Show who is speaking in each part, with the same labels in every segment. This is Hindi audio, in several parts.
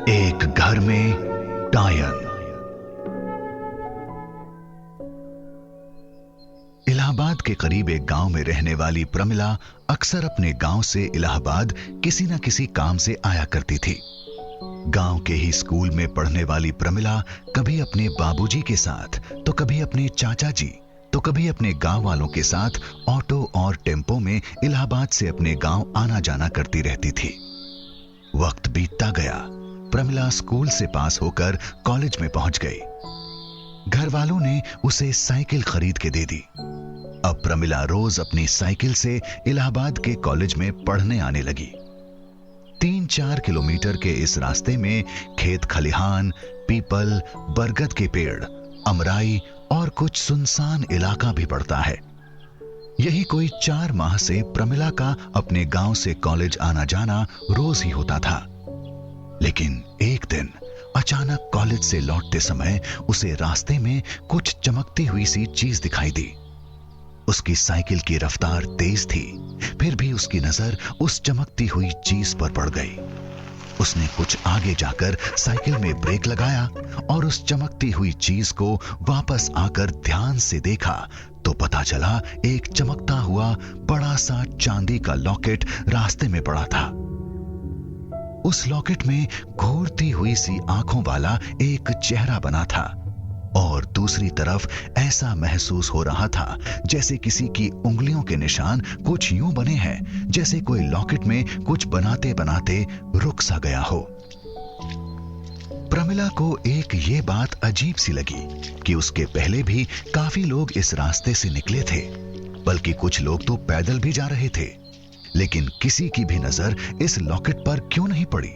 Speaker 1: एक घर में टायन। इलाहाबाद के करीब एक गांव में रहने वाली प्रमिला अक्सर अपने गांव से इलाहाबाद किसी न किसी काम से आया करती थी। गांव के ही स्कूल में पढ़ने वाली प्रमिला कभी अपने बाबूजी के साथ, तो कभी अपने चाचा जी, तो कभी अपने गांव वालों के साथ ऑटो और टेम्पो में इलाहाबाद से अपने गांव आना जाना करती रहती थी। वक्त बीतता गया। प्रमिला स्कूल से पास होकर कॉलेज में पहुंच गई। घर वालों ने उसे साइकिल खरीद के दे दी। अब प्रमिला रोज अपनी साइकिल से इलाहाबाद के कॉलेज में पढ़ने आने लगी। 3-4 किलोमीटर के इस रास्ते में खेत खलिहान, पीपल, बरगद के पेड़, अमराई और कुछ सुनसान इलाका भी पड़ता है। यही कोई 4 माह से प्रमिला का अपने गांव से कॉलेज आना जाना रोज ही होता था। लेकिन एक दिन अचानक कॉलेज से लौटते समय उसे रास्ते में कुछ चमकती हुई सी चीज दिखाई दी। उसकी साइकिल की रफ्तार तेज थी, फिर भी उसकी नजर उस चमकती हुई चीज पर पड़ गई। उसने कुछ आगे जाकर साइकिल में ब्रेक लगाया और उस चमकती हुई चीज को वापस आकर ध्यान से देखा तो पता चला एक चमकता हुआ बड़ा सा चांदी का लॉकेट रास्ते में पड़ा था। उस लॉकेट में घूरती हुई सी आंखों वाला एक चेहरा बना था और दूसरी तरफ ऐसा महसूस हो रहा था जैसे किसी की उंगलियों के निशान कुछ यूं बने हैं जैसे कोई लॉकेट में कुछ बनाते बनाते रुक सा गया हो। प्रमिला को एक ये बात अजीब सी लगी कि उसके पहले भी काफी लोग इस रास्ते से निकले थे, बल्कि कुछ लोग तो पैदल भी जा रहे थे, लेकिन किसी की भी नजर इस लॉकेट पर क्यों नहीं पड़ी।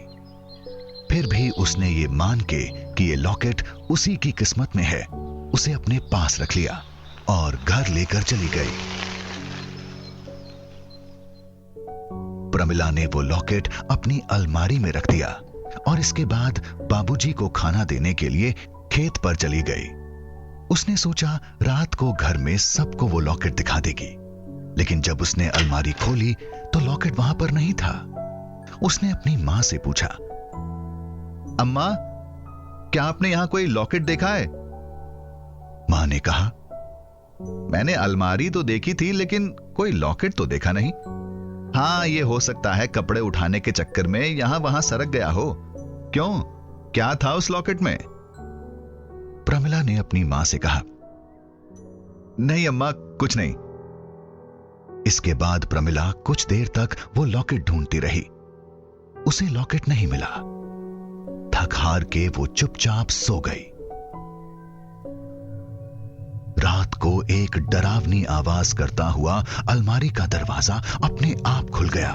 Speaker 1: फिर भी उसने ये मान के कि ये लॉकेट उसी की किस्मत में है, उसे अपने पास रख लिया और घर लेकर चली गई। प्रमिला ने वो लॉकेट अपनी अलमारी में रख दिया और इसके बाद बाबूजी को खाना देने के लिए खेत पर चली गई। उसने सोचा रात को घर में सबको वो लॉकेट दिखा देगी, लेकिन जब उसने अलमारी खोली तो लॉकेट वहां पर नहीं था। उसने अपनी मां से पूछा, अम्मा, क्या आपने यहां कोई लॉकेट देखा है? मां ने कहा, मैंने अलमारी तो देखी थी लेकिन कोई लॉकेट तो देखा नहीं। हाँ, ये हो सकता है कपड़े उठाने के चक्कर में यहां वहां सरक गया हो। क्यों, क्या था उस लॉकेट में? प्रमिला ने अपनी मां से कहा, नहीं अम्मा, कुछ नहीं। इसके बाद प्रमिला कुछ देर तक वो लॉकेट ढूंढती रही। उसे लॉकेट नहीं मिला। थक हार के वो चुपचाप सो गई। रात को एक डरावनी आवाज करता हुआ अलमारी का दरवाजा अपने आप खुल गया।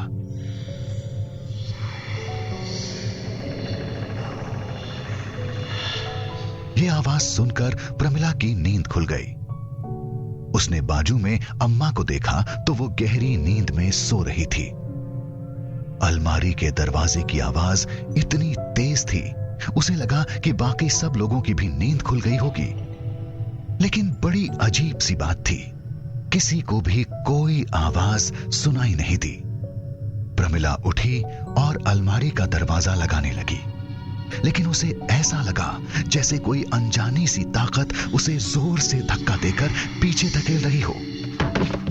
Speaker 1: ये आवाज सुनकर प्रमिला की नींद खुल गई। उसने बाजू में अम्मा को देखा तो वो गहरी नींद में सो रही थी। अलमारी के दरवाजे की आवाज इतनी तेज थी, उसे लगा कि बाकी सब लोगों की भी नींद खुल गई होगी। लेकिन बड़ी अजीब सी बात थी, किसी को भी कोई आवाज सुनाई नहीं दी। प्रमिला उठी और अलमारी का दरवाजा लगाने लगी, लेकिन उसे ऐसा लगा जैसे कोई अनजानी सी ताकत उसे जोर से धक्का देकर पीछे धकेल रही हो।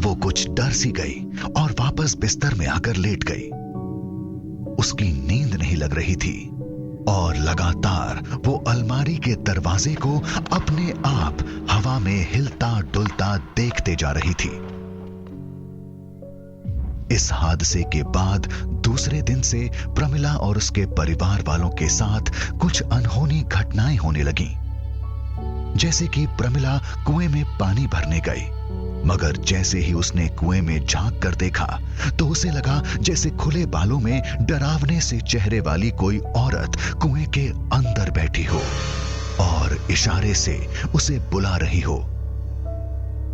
Speaker 1: वो कुछ डर सी गई और वापस बिस्तर में आकर लेट गई। उसकी नींद नहीं लग रही थी और लगातार वो अलमारी के दरवाजे को अपने आप हवा में हिलता डुलता देखते जा रही थी। इस हादसे के बाद दूसरे दिन से प्रमिला और उसके परिवार वालों के साथ कुछ अनहोनी घटनाएं होने लगीं। जैसे कि प्रमिला कुएं में पानी भरने गई, मगर जैसे ही उसने कुएं में झांक कर देखा तो उसे लगा जैसे खुले बालों में डरावने से चेहरे वाली कोई औरत कुएं के अंदर बैठी हो और इशारे से उसे बुला रही हो।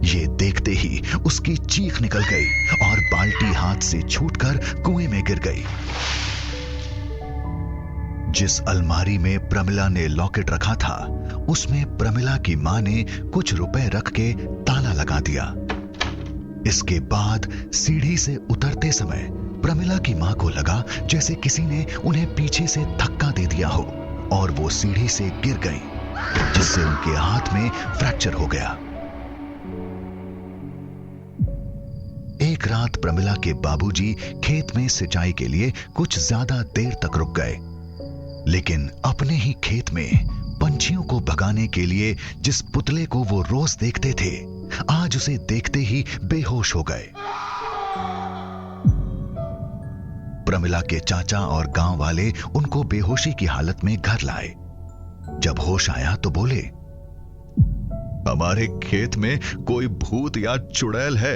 Speaker 1: ये देखते ही उसकी चीख निकल गई और बाल्टी हाथ से छूटकर कुएं में गिर गई। जिस अलमारी में प्रमिला ने लॉकेट रखा था, उसमें प्रमिला की मां ने कुछ रुपए रख के ताला लगा दिया। इसके बाद सीढ़ी से उतरते समय प्रमिला की मां को लगा जैसे किसी ने उन्हें पीछे से धक्का दे दिया हो और वो सीढ़ी से गिर गई, जिससे उनके हाथ में फ्रैक्चर हो गया। एक रात प्रमिला के बाबूजी खेत में सिंचाई के लिए कुछ ज्यादा देर तक रुक गए, लेकिन अपने ही खेत में पंछियों को भगाने के लिए जिस पुतले को वो रोज देखते थे, आज उसे देखते ही बेहोश हो गए। प्रमिला के चाचा और गांव वाले उनको बेहोशी की हालत में घर लाए। जब होश आया तो बोले, हमारे खेत में कोई भूत या चुड़ैल है।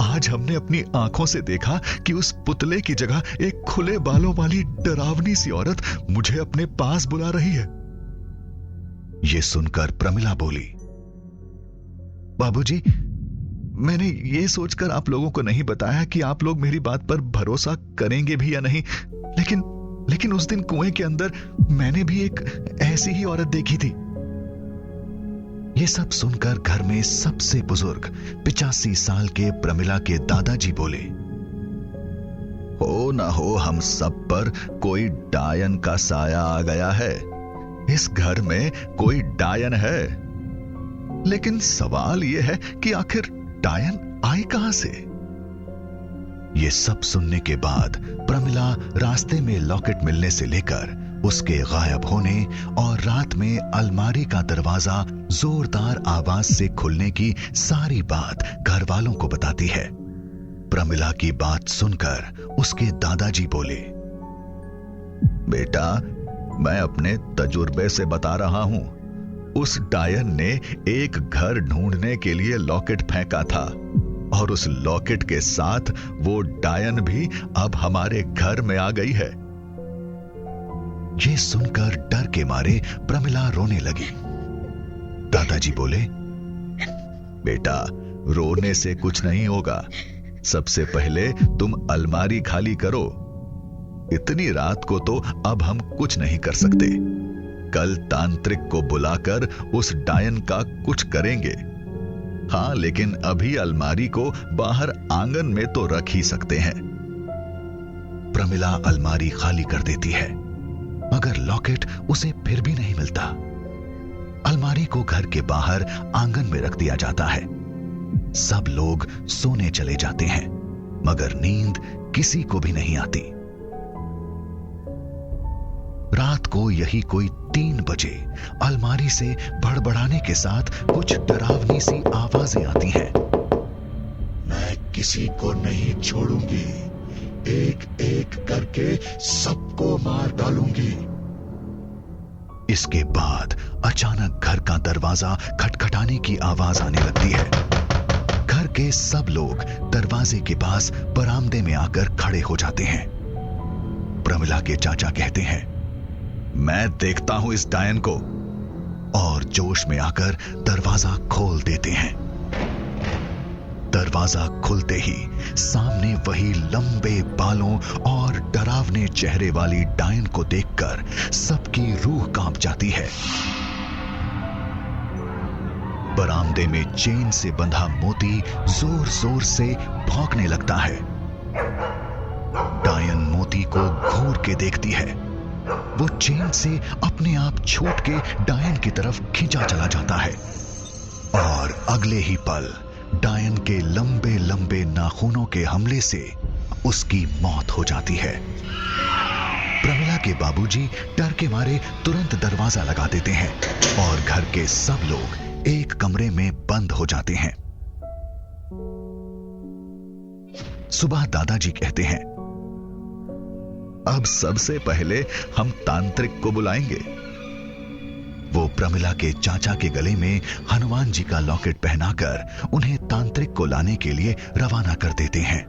Speaker 1: आज हमने अपनी आंखों से देखा कि उस पुतले की जगह एक खुले बालों वाली डरावनी सी औरत मुझे अपने पास बुला रही है। यह सुनकर प्रमिला बोली, बाबूजी, मैंने ये सोचकर आप लोगों को नहीं बताया कि आप लोग मेरी बात पर भरोसा करेंगे भी या नहीं, लेकिन उस दिन कुएं के अंदर मैंने भी एक ऐसी ही औरत देखी थी। ये सब सुनकर घर में सबसे बुजुर्ग 85 साल के प्रमिला के दादाजी बोले, हो ना हो हम सब पर कोई डायन का साया आ गया है। इस घर में कोई डायन है, लेकिन सवाल यह है कि आखिर डायन आई कहां से? ये सब सुनने के बाद प्रमिला रास्ते में लॉकेट मिलने से लेकर उसके गायब होने और रात में अलमारी का दरवाजा जोरदार आवाज से खुलने की सारी बात घर वालों को बताती है। प्रमिला की बात सुनकर उसके दादाजी बोले, बेटा, मैं अपने तजुर्बे से बता रहा हूं, उस डायन ने एक घर ढूंढने के लिए लॉकेट फेंका था और उस लॉकेट के साथ वो डायन भी अब हमारे घर में आ गई है। ये सुनकर डर के मारे प्रमिला रोने लगी। दादाजी बोले, बेटा, रोने से कुछ नहीं होगा। सबसे पहले तुम अलमारी खाली करो। इतनी रात को तो अब हम कुछ नहीं कर सकते। कल तांत्रिक को बुलाकर उस डायन का कुछ करेंगे। हां, लेकिन अभी अलमारी को बाहर आंगन में तो रख ही सकते हैं। प्रमिला अलमारी खाली कर देती है, मगर लॉकेट उसे फिर भी नहीं मिलता। अलमारी को घर के बाहर आंगन में रख दिया जाता है। सब लोग सोने चले जाते हैं, मगर नींद किसी को भी नहीं आती। रात को यही कोई 3 बजे अलमारी से बड़बड़ाने के साथ कुछ डरावनी सी आवाजें आती हैं।
Speaker 2: मैं किसी को नहीं छोड़ूंगी, एक एक करके सबको मार डालूंगी।
Speaker 1: इसके बाद अचानक घर का दरवाजा खटखटाने की आवाज आने लगती है। घर के सब लोग दरवाजे के पास बरामदे में आकर खड़े हो जाते हैं। प्रमिला के चाचा कहते हैं, मैं देखता हूं इस डायन को, और जोश में आकर दरवाजा खोल देते हैं। दरवाजा खुलते ही सामने वही लंबे बालों और डरावने चेहरे वाली डायन को देखकर सबकी रूह कांप जाती है। बरामदे में चेन से बंधा मोती जोर जोर से भौंकने लगता है। डायन मोती को घूर के देखती है। वो चेन से अपने आप छूट के डायन की तरफ खींचा चला जाता है, और अगले ही पल डायन के लंबे लंबे नाखूनों के हमले से उसकी मौत हो जाती है। प्रमिला के बाबूजी डर के मारे तुरंत दरवाजा लगा देते हैं और घर के सब लोग एक कमरे में बंद हो जाते हैं। सुबह दादाजी कहते हैं, अब सबसे पहले हम तांत्रिक को बुलाएंगे। वो प्रमिला के चाचा के गले में हनुमान जी का लॉकेट पहनाकर उन्हें तांत्रिक को लाने के लिए रवाना कर देते हैं।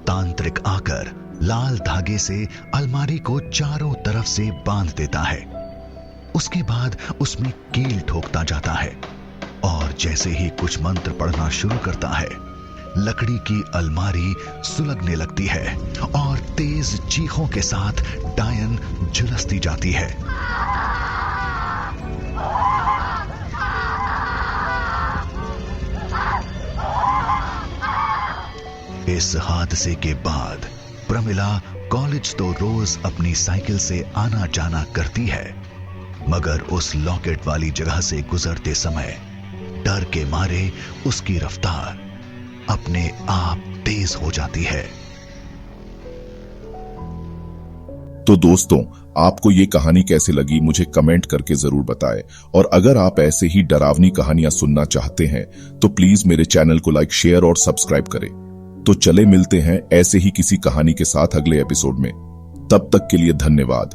Speaker 1: तांत्रिक आकर लाल धागे से अलमारी को चारों तरफ से बांध देता है। उसके बाद उसमें कील ठोकता जाता है, और जैसे ही कुछ मंत्र पढ़ना शुरू करता है, लकड़ी की अलमारी सुलगने लगती है और तेज चीखों के साथ डायन झुलसती जाती है। इस हादसे के बाद प्रमिला कॉलेज तो रोज अपनी साइकिल से आना जाना करती है, मगर उस लॉकेट वाली जगह से गुजरते समय डर के मारे उसकी रफ्तार अपने आप तेज हो जाती है।
Speaker 3: तो दोस्तों, आपको ये कहानी कैसे लगी मुझे कमेंट करके जरूर बताएं। और अगर आप ऐसे ही डरावनी कहानियां सुनना चाहते हैं तो प्लीज मेरे चैनल को लाइक, शेयर और सब्सक्राइब करें। तो चले मिलते हैं ऐसे ही किसी कहानी के साथ अगले एपिसोड में। तब तक के लिए धन्यवाद।